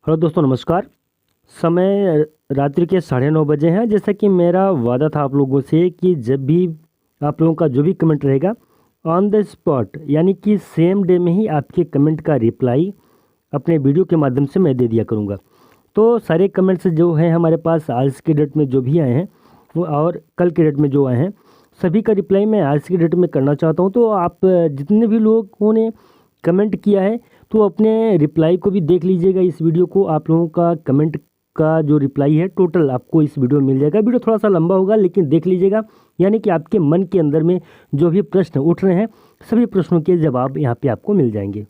Hello दोस्तों, नमस्कार। समय रात्रि के 9:30 बजे हैं। जैसा कि मेरा वादा था आप लोगों से कि जब भी आप लोगों का जो भी कमेंट रहेगा ऑन द स्पॉट यानी कि सेम डे में ही आपके कमेंट का रिप्लाई अपने वीडियो के माध्यम से मैं दे दिया करूँगा। तो सारे कमेंट्स जो हैं हमारे पास आज के डेट में जो भी आए हैं वो और कल के डेट में जो आए हैं सभी का रिप्लाई मैं आज की डेट में करना चाहता हूँ। तो आप जितने भी लोगों ने कमेंट किया है तो अपने रिप्लाई को भी देख लीजिएगा। इस वीडियो को आप लोगों का कमेंट का जो रिप्लाई है टोटल आपको इस वीडियो में मिल जाएगा। वीडियो थोड़ा सा लंबा होगा लेकिन देख लीजिएगा, यानी कि आपके मन के अंदर में जो भी प्रश्न उठ रहे हैं सभी प्रश्नों के जवाब यहाँ पे आपको मिल जाएंगे।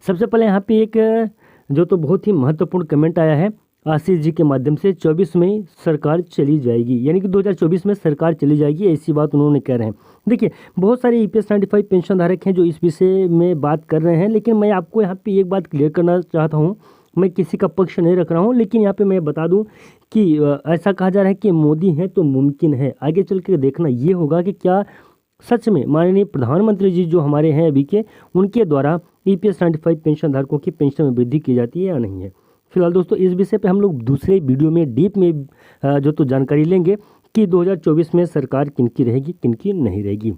सबसे पहले यहाँ पे एक जो तो बहुत ही महत्वपूर्ण कमेंट आया है आशीष जी के माध्यम से। 24 में सरकार चली जाएगी, यानी कि 2024 में सरकार चली जाएगी, ऐसी बात उन्होंने कह रहे हैं। देखिए, बहुत सारे EPS 95 पेंशन धारक हैं जो इस विषय में बात कर रहे हैं, लेकिन मैं आपको यहाँ पे एक बात क्लियर करना चाहता हूँ। मैं किसी का पक्ष नहीं रख रहा हूँ, लेकिन यहाँ पे मैं बता दूँ कि ऐसा कहा जा रहा है कि मोदी हैं तो मुमकिन है। आगे चल के देखना ये होगा कि क्या सच में माननीय प्रधानमंत्री जी जो हमारे हैं अभी के, उनके द्वारा EPS 95 पेंशन धारकों की पेंशन में वृद्धि की जाती है या नहीं है। फिलहाल दोस्तों इस विषय पे हम लोग दूसरे वीडियो में डीप में जो तो जानकारी लेंगे कि 2024 में सरकार किनकी रहेगी किनकी नहीं रहेगी।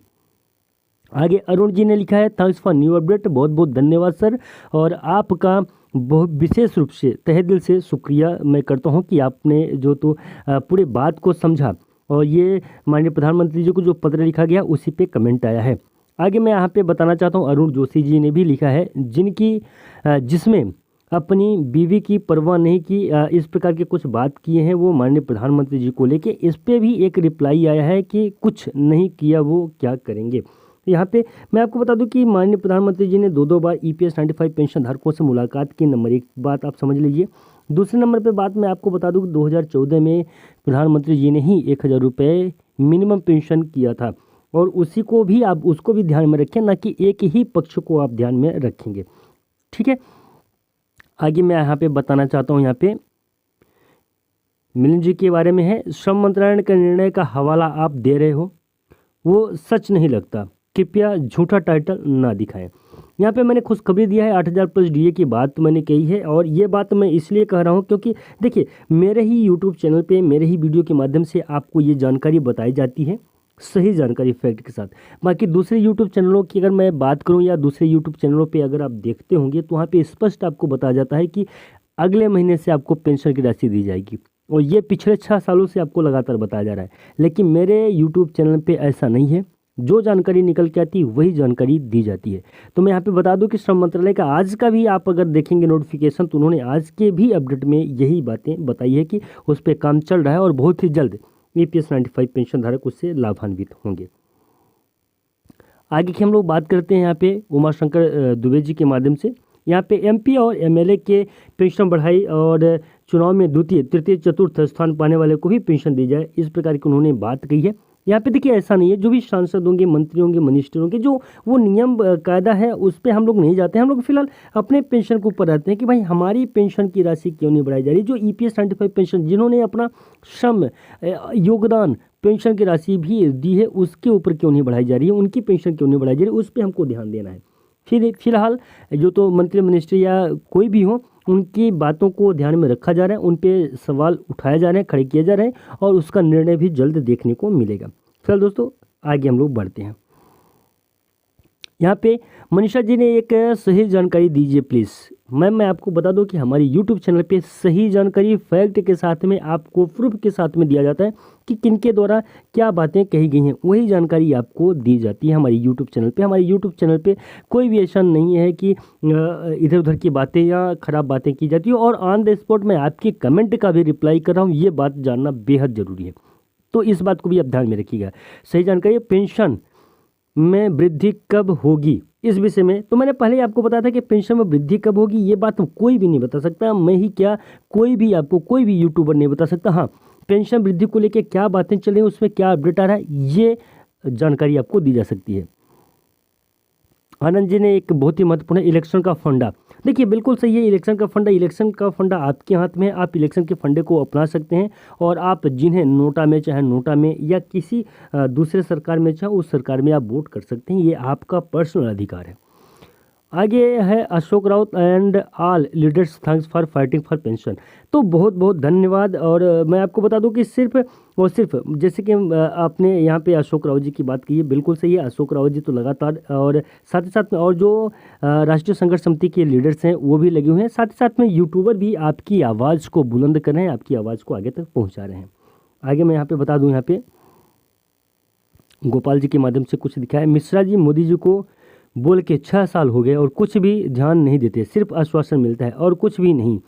आगे अरुण जी ने लिखा है, थैंक्स फॉर न्यू अपडेट। बहुत बहुत धन्यवाद सर, और आपका बहुत विशेष रूप से तहे दिल से शुक्रिया मैं करता हूं कि आपने जो तो पूरे बात को समझा और ये माननीय प्रधानमंत्री जी को जो पत्र लिखा गया उसी पे कमेंट आया है। आगे मैं यहाँ पे बताना चाहता हूँ, अरुण जोशी जी ने भी लिखा है जिसमें अपनी बीवी की परवाह नहीं की, इस प्रकार के कुछ बात किए हैं वो माननीय प्रधानमंत्री जी को लेके। इस पे भी एक रिप्लाई आया है कि कुछ नहीं किया वो क्या करेंगे। यहाँ पे मैं आपको बता दूं कि माननीय प्रधानमंत्री जी ने दो बार EPS 95 पेंशन धारकों से मुलाकात की। नंबर एक बात आप समझ लीजिए। दूसरे नंबर पे बात मैं आपको बता दूं कि 2014 में प्रधानमंत्री जी ने ही 1,000 रुपये मिनिमम पेंशन किया था, और उसी को भी आप उसको भी ध्यान में रखें, ना कि एक ही पक्ष को आप ध्यान में रखेंगे। ठीक है, आगे मैं यहाँ पे बताना चाहता हूँ, यहाँ पे मिलिंद जी के बारे में है। श्रम मंत्रालय के निर्णय का हवाला आप दे रहे हो, वो सच नहीं लगता, कृपया झूठा टाइटल ना दिखाएं। यहाँ पे मैंने खुशखबरी दिया है, 8,000 प्लस DA की बात मैंने कही है, और ये बात मैं इसलिए कह रहा हूँ क्योंकि देखिए मेरे ही यूट्यूब चैनल पे मेरे ही वीडियो के माध्यम से आपको ये जानकारी बताई जाती है, सही जानकारी फैक्ट के साथ। बाकी दूसरे यूट्यूब चैनलों की अगर मैं बात करूँ या दूसरे यूट्यूब चैनलों पर अगर आप देखते होंगे तो वहाँ पर स्पष्ट आपको बताया जाता है कि अगले महीने से आपको पेंशन की राशि दी जाएगी, और ये पिछले 6 सालों से आपको लगातार बताया जा रहा है। लेकिन मेरे यूट्यूब चैनल पे ऐसा नहीं है, जो जानकारी निकल के आती है वही जानकारी दी जाती है। तो मैं यहाँ पे बता दूं कि श्रम मंत्रालय का आज का भी आप अगर देखेंगे नोटिफिकेशन तो उन्होंने आज के भी अपडेट में यही बातें बताई है कि उस पर काम चल रहा है और बहुत ही जल्द EPS 95 पेंशन धारक उससे लाभान्वित होंगे। आगे की हम लोग बात करते हैं यहाँ पे उमाशंकर दुबे जी के माध्यम से। यहाँ पे MP और MLA के पेंशन बढ़ाई और चुनाव में द्वितीय तृतीय चतुर्थ स्थान पाने वाले को भी पेंशन दी जाए, इस प्रकार की उन्होंने बात कही है। यहाँ पे देखिए ऐसा नहीं है, जो भी सांसद होंगे, मंत्री होंगे, मिनिस्टर होंगे, जो वो नियम कायदा है उस पर हम लोग नहीं जाते हैं। हम लोग फिलहाल अपने पेंशन के ऊपर रहते हैं कि भाई हमारी पेंशन की राशि क्यों नहीं बढ़ाई जा रही। जो EPS 95 पेंशन जिन्होंने अपना श्रम योगदान पेंशन की राशि भी दी है उसके ऊपर क्यों नहीं बढ़ाई जा रही है, उनकी पेंशन क्यों नहीं बढ़ाई जा रही है, उस पर हमको ध्यान देना है। फिलहाल जो तो मंत्री मिनिस्टर या कोई भी हो उनकी बातों को ध्यान में रखा जा रहा है, उन पे सवाल उठाए जा रहे हैं, खड़े किए जा रहे हैं, और उसका निर्णय भी जल्द देखने को मिलेगा। चल दोस्तों आगे हम लोग बढ़ते हैं। यहाँ पे मनीषा जी ने एक सही जानकारी दीजिए प्लीज़। मैं आपको बता दूं कि हमारी YouTube चैनल पे सही जानकारी फैक्ट के साथ में आपको प्रूफ के साथ में दिया जाता है कि किनके द्वारा क्या बातें कही गई हैं, वही जानकारी आपको दी जाती है हमारी YouTube चैनल पे। हमारे YouTube चैनल पे कोई भी ऐसा नहीं है कि इधर उधर की बातें या ख़राब बातें की जाती है, और ऑन द स्पॉट मैं आपके कमेंट का भी रिप्लाई कर रहा हूँ, ये बात जानना बेहद ज़रूरी है। तो इस बात को भी आप ध्यान में रखिएगा। सही जानकारी, पेंशन में वृद्धि कब होगी इस विषय में तो मैंने पहले ही आपको बताया था कि पेंशन में वृद्धि कब होगी ये बात कोई भी नहीं बता सकता, मैं ही क्या कोई भी आपको कोई भी यूट्यूबर नहीं बता सकता। हाँ, पेंशन वृद्धि को लेकर क्या बातें चल रही हैं, उसमें क्या अपडेट आ रहा है, ये जानकारी आपको दी जा सकती है। आनंद जी ने एक बहुत ही महत्वपूर्ण इलेक्शन का फंडा, देखिए बिल्कुल सही है। इलेक्शन का फंडा आपके हाथ में है, आप इलेक्शन के फंडे को अपना सकते हैं, और आप जिन्हें नोटा में चाहे नोटा में या किसी दूसरे सरकार में चाहे उस सरकार में आप वोट कर सकते हैं, ये आपका पर्सनल अधिकार है। आगे है Ashok Raut and all leaders thanks for fighting for pension. तो बहुत बहुत धन्यवाद। और मैं आपको बता दूं कि सिर्फ और सिर्फ जैसे कि आपने यहाँ पे अशोक राउत जी की बात की है, बिल्कुल सही है। अशोक राउत जी तो लगातार, और साथ ही साथ में और जो राष्ट्रीय संघर्ष समिति के लीडर्स हैं वो भी लगे हुए हैं, साथ ही साथ में यूट्यूबर भी आपकी आवाज़ को बुलंद कर रहे हैं, आपकी आवाज़ को आगे तक पहुँचा रहे हैं। आगे मैं यहाँ पे बता दूँ, यहाँ पे गोपाल जी के माध्यम से कुछ दिखा है। मिश्रा जी मोदी जी को बोल के 6 साल हो गए और कुछ भी ध्यान नहीं देते, सिर्फ आश्वासन मिलता है और कुछ भी नहीं।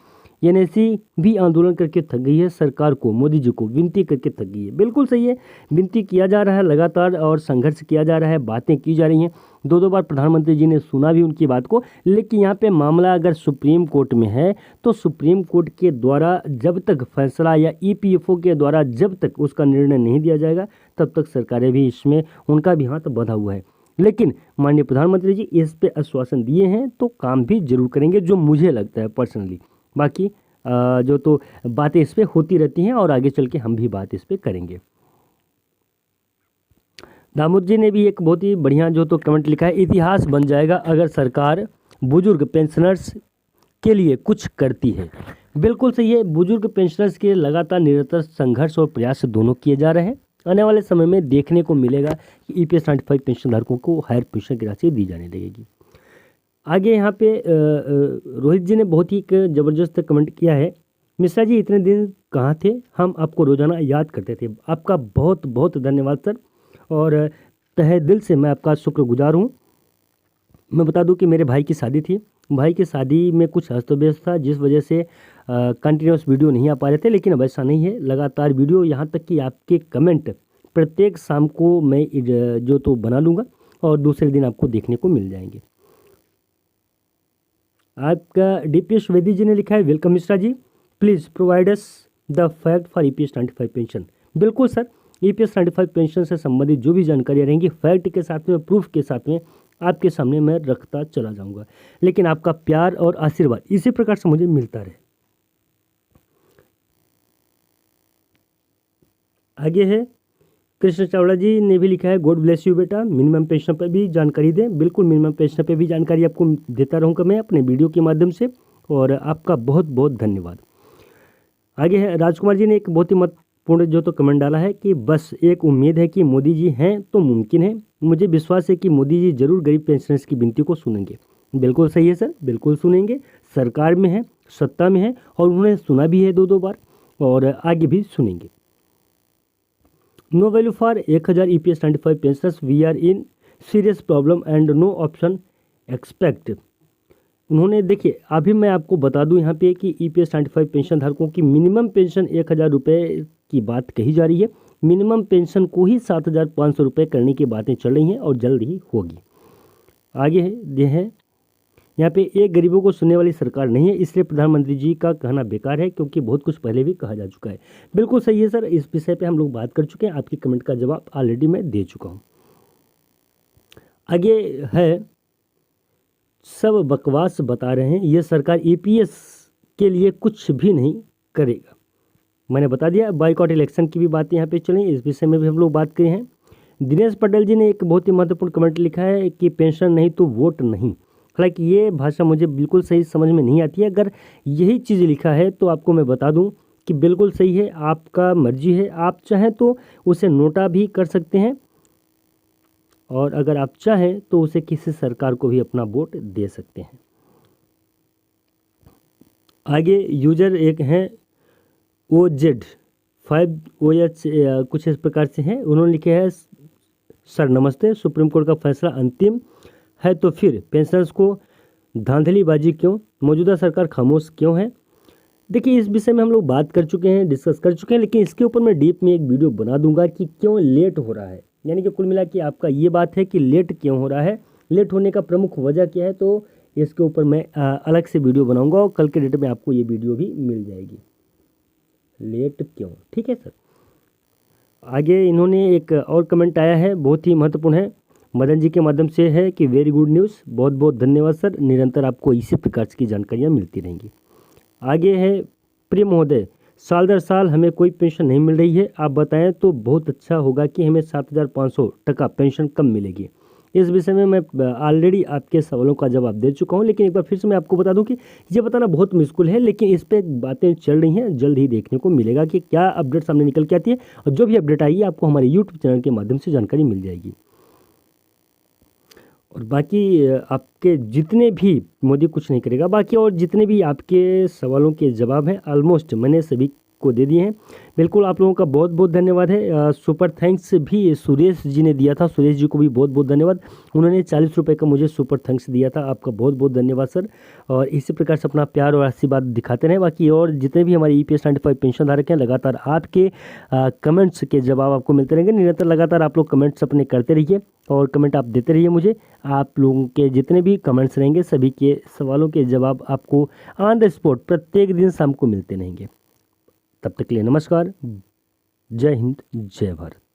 एनएससी भी आंदोलन करके थक गई है, सरकार को मोदी जी को विनती करके थक गई है। बिल्कुल सही है, विनती किया जा रहा है लगातार और संघर्ष किया जा रहा है, बातें की जा रही हैं। 2 बार प्रधानमंत्री जी ने सुना भी उनकी बात को। लेकिन यहाँ पे मामला अगर सुप्रीम कोर्ट में है तो सुप्रीम कोर्ट के द्वारा जब तक फैसला, या ईपीएफओ के द्वारा जब तक उसका निर्णय नहीं दिया जाएगा, तब तक सरकारें भी इसमें, उनका भी हाथ बंधा हुआ है। लेकिन माननीय प्रधानमंत्री जी इस पे आश्वासन दिए हैं तो काम भी जरूर करेंगे, जो मुझे लगता है पर्सनली। बाकी जो तो बातें इस पे होती रहती हैं और आगे चल के हम भी बात इस पे करेंगे। दामोद जी ने भी एक बहुत ही बढ़िया जो तो कमेंट लिखा है, इतिहास बन जाएगा अगर सरकार बुजुर्ग पेंशनर्स के लिए कुछ करती है। बिल्कुल सही है, बुजुर्ग पेंशनर्स के लगातार निरंतर संघर्ष और प्रयास दोनों किए जा रहे हैं। आने वाले समय में देखने को मिलेगा कि ईपीएस 95 पेंशन धारकों को हायर पेंशन की राशि दी जाने लगेगी। आगे यहाँ पे रोहित जी ने बहुत ही एक ज़बरदस्त कमेंट किया है, मिश्रा जी इतने दिन कहाँ थे, हम आपको रोज़ाना याद करते थे। आपका बहुत बहुत धन्यवाद सर, और तहे दिल से मैं आपका शुक्रगुजार हूँ। मैं बता दूं कि मेरे भाई की शादी थी, भाई की शादी में कुछ अस्त व्यस्त था, जिस वजह से कंटिन्यूस वीडियो नहीं आ पा रहे थे। लेकिन अब ऐसा नहीं है, लगातार वीडियो, यहाँ तक कि आपके कमेंट प्रत्येक शाम को मैं जो तो बना लूँगा और दूसरे दिन आपको देखने को मिल जाएंगे। आपका डीपीएस वेदी जी ने लिखा है, welcome Mishra ji, please provide us the fact for EPS 95 pension. बिल्कुल सर, ईपीएस 95 पेंशन से संबंधित जो भी जानकारियाँ रहेंगी फैक्ट के साथ में, प्रूफ के साथ में आपके सामने मैं रखता चला जाऊंगा। लेकिन आपका प्यार और आशीर्वाद इसी प्रकार से मुझे मिलता रहे। आगे है कृष्ण चावला जी ने भी लिखा है, गॉड ब्लेस यू बेटा, मिनिमम पेंशन पर भी जानकारी दें। बिल्कुल, मिनिमम पेंशन पर भी जानकारी आपको देता रहूँगा मैं अपने वीडियो के माध्यम से, और आपका बहुत बहुत धन्यवाद। आगे है राजकुमार जी ने एक बहुत ही महत्वपूर्ण जो तो कमेंट डाला है कि बस एक उम्मीद है कि मोदी जी हैं तो मुमकिन है, मुझे विश्वास है कि मोदी जी जरूर गरीब पेंशनर्स की विनती को सुनेंगे। बिल्कुल सही है सर, बिल्कुल सुनेंगे, सरकार में है, सत्ता में है, और उन्होंने सुना भी है 2 बार, और आगे भी सुनेंगे। No value for 1000 EPS 95 pensioners, we are in serious problem and no option expect. उन्होंने, देखिए अभी मैं आपको बता दूं यहाँ पे कि ईपीएस 95 पेंशन धारकों की मिनिमम पेंशन 1000 रुपये की बात कही जा रही है। मिनिमम पेंशन को ही 7500 रुपये करने की बातें चल रही हैं और जल्द ही होगी। आगे है यहाँ पे, एक गरीबों को सुनने वाली सरकार नहीं है, इसलिए प्रधानमंत्री जी का कहना बेकार है, क्योंकि बहुत कुछ पहले भी कहा जा चुका है। बिल्कुल सही है सर, इस विषय पे हम लोग बात कर चुके हैं, आपकी कमेंट का जवाब ऑलरेडी मैं दे चुका हूँ। आगे है, सब बकवास बता रहे हैं, ये सरकार ईपीएस के लिए कुछ भी नहीं करेगा। मैंने बता दिया, बाइकआउट इलेक्शन की भी बातें यहाँ पे चलें, इस विषय में भी हम लोग बात करें हैं। दिनेश पटेल जी ने एक बहुत ही महत्वपूर्ण कमेंट लिखा है कि पेंशन नहीं तो वोट नहीं। हालांकि ये भाषा मुझे बिल्कुल सही समझ में नहीं आती है। अगर यही चीज़ लिखा है तो आपको मैं बता दूं कि बिल्कुल सही है, आपका मर्जी है, आप चाहें तो उसे नोटा भी कर सकते हैं, और अगर आप चाहें तो उसे किसी सरकार को भी अपना वोट दे सकते हैं। आगे यूजर एक हैं OZ5OH कुछ इस प्रकार से हैं, उन्होंने लिखे है, सर नमस्ते, सुप्रीम कोर्ट का फैसला अंतिम है तो फिर पेंशनर्स को धांधलीबाजी क्यों, मौजूदा सरकार खामोश क्यों है। देखिए, इस विषय में हम लोग बात कर चुके हैं, डिस्कस कर चुके हैं, लेकिन इसके ऊपर मैं डीप में एक वीडियो बना दूंगा कि क्यों लेट हो रहा है। यानी कि कुल मिला के आपका ये बात है कि लेट क्यों हो रहा है, लेट होने का प्रमुख वजह क्या है, तो इसके ऊपर मैं अलग से वीडियो बनाऊंगा और कल के डेट में आपको ये वीडियो भी मिल जाएगी, लेट क्यों। ठीक है सर। आगे इन्होंने एक और कमेंट आया है, बहुत ही महत्वपूर्ण है, मदन जी के माध्यम से है कि वेरी गुड न्यूज़, बहुत बहुत धन्यवाद सर, निरंतर आपको इसी प्रकार की जानकारियाँ मिलती रहेंगी। आगे है, प्रिय महोदय, साल दर साल हमें कोई पेंशन नहीं मिल रही है, आप बताएं तो बहुत अच्छा होगा कि हमें 7500 टका पेंशन कब मिलेगी। इस विषय में मैं ऑलरेडी आपके सवालों का जवाब दे चुका हूँ, लेकिन एक बार फिर से मैं आपको बता दूं कि ये बताना बहुत मुश्किल है, लेकिन इस पर बातें चल रही हैं। जल्द ही देखने को मिलेगा कि क्या अपडेट सामने निकल के आती है, और जो भी अपडेट आएगी आपको हमारे यूट्यूब चैनल के माध्यम से जानकारी मिल जाएगी। और बाकी आपके जितने भी, मोदी कुछ नहीं करेगा, बाकी और जितने भी आपके सवालों के जवाब हैं ऑलमोस्ट मैंने सभी को दे दिए हैं। बिल्कुल आप लोगों का बहुत बहुत धन्यवाद है। सुपर थैंक्स भी सुरेश जी ने दिया था, सुरेश जी को भी बहुत बहुत धन्यवाद। उन्होंने 40 रुपये का मुझे सुपर थैंक्स दिया था, आपका बहुत बहुत धन्यवाद सर। और इसी प्रकार से अपना प्यार और आशीर्वाद दिखाते रहें। बाकी और जितने भी हमारे EPS 95 पेंशन धारक हैं, लगातार आपके कमेंट्स के जवाब आपको मिलते रहेंगे। निरंतर लगातार आप लोग कमेंट्स अपने करते रहिए और कमेंट आप देते रहिए मुझे। आप लोगों के जितने भी कमेंट्स रहेंगे सभी के सवालों के जवाब आपको ऑन द स्पॉट प्रत्येक दिन शाम को मिलते रहेंगे। तब तक के लिए नमस्कार, जय हिंद, जय भारत।